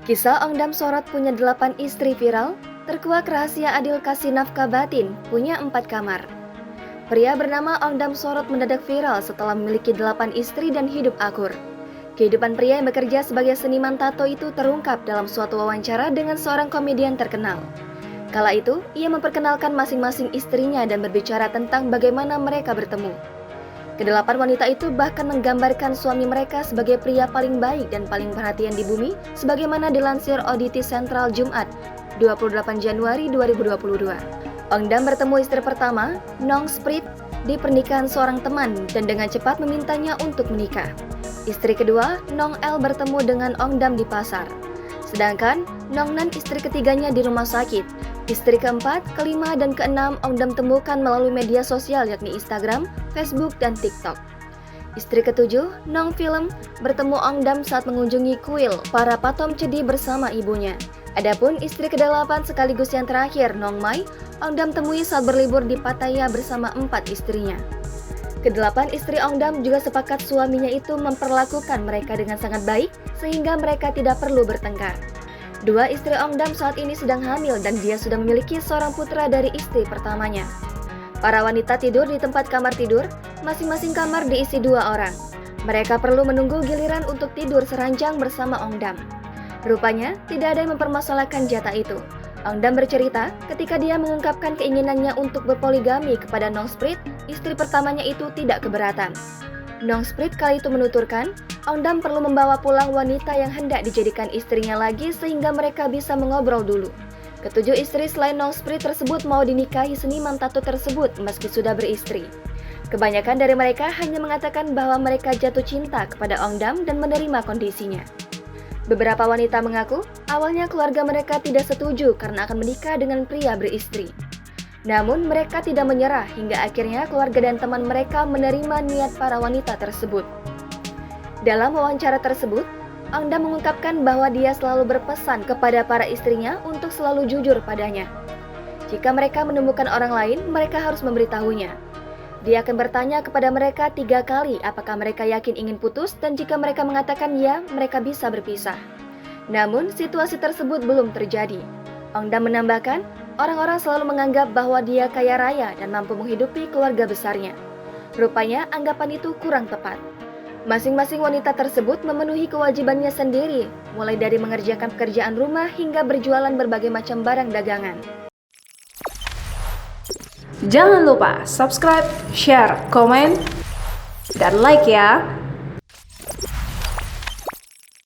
Kisah Ongdam Sorot punya 8 istri viral, terkuak rahasia Adil kasih nafkah batin, punya 4 kamar. Pria bernama Ongdam Sorot mendadak viral setelah memiliki 8 istri dan hidup akur. Kehidupan pria yang bekerja sebagai seniman tato itu terungkap dalam suatu wawancara dengan seorang komedian terkenal. Kala itu, ia memperkenalkan masing-masing istrinya dan berbicara tentang bagaimana mereka bertemu. Kedelapan wanita itu bahkan menggambarkan suami mereka sebagai pria paling baik dan paling perhatian di bumi, sebagaimana dilansir Auditi Sentral Jumat, 28 Januari 2022. Ongdam bertemu istri pertama, Nong Sprit, di pernikahan seorang teman dan dengan cepat memintanya untuk menikah. Istri kedua, Nong L, bertemu dengan Ongdam di pasar. Sedangkan Nong Nan, istri ketiganya, di rumah sakit. Istri keempat, kelima, dan keenam Ongdam temukan melalui media sosial yakni Instagram, Facebook, dan TikTok. Istri ketujuh, Nong Film, bertemu Ongdam saat mengunjungi kuil para patom cedi bersama ibunya. Adapun istri kedelapan sekaligus yang terakhir, Nong Mai, Ongdam temui saat berlibur di Pattaya bersama 4 istrinya. Kedelapan istri Ongdam juga sepakat suaminya itu memperlakukan mereka dengan sangat baik sehingga mereka tidak perlu bertengkar. 2 istri Ongdam saat ini sedang hamil dan dia sudah memiliki seorang putra dari istri pertamanya. Para wanita tidur di tempat kamar tidur, masing-masing kamar diisi 2 orang. Mereka perlu menunggu giliran untuk tidur seranjang bersama Ongdam. Rupanya, tidak ada yang mempermasalahkan jatah itu. Ongdam bercerita ketika dia mengungkapkan keinginannya untuk berpoligami kepada Nong Sprit, istri pertamanya itu tidak keberatan. Nong Sprit kali itu menuturkan, Ongdam perlu membawa pulang wanita yang hendak dijadikan istrinya lagi sehingga mereka bisa mengobrol dulu. Ketujuh istri selain Nong Sprit tersebut mau dinikahi seniman tato tersebut meski sudah beristri. Kebanyakan dari mereka hanya mengatakan bahwa mereka jatuh cinta kepada Ongdam dan menerima kondisinya. Beberapa wanita mengaku awalnya keluarga mereka tidak setuju karena akan menikah dengan pria beristri. Namun mereka tidak menyerah hingga akhirnya keluarga dan teman mereka menerima niat para wanita tersebut. Dalam wawancara tersebut, Ongdam mengungkapkan bahwa dia selalu berpesan kepada para istrinya untuk selalu jujur padanya. Jika mereka menemukan orang lain, mereka harus memberitahunya. Dia akan bertanya kepada mereka 3 kali apakah mereka yakin ingin putus dan jika mereka mengatakan ya, mereka bisa berpisah. Namun, situasi tersebut belum terjadi. Ongdam menambahkan, orang-orang selalu menganggap bahwa dia kaya raya dan mampu menghidupi keluarga besarnya. Rupanya, anggapan itu kurang tepat. Masing-masing wanita tersebut memenuhi kewajibannya sendiri, mulai dari mengerjakan pekerjaan rumah hingga berjualan berbagai macam barang dagangan. Jangan lupa subscribe, share, komen, dan like ya!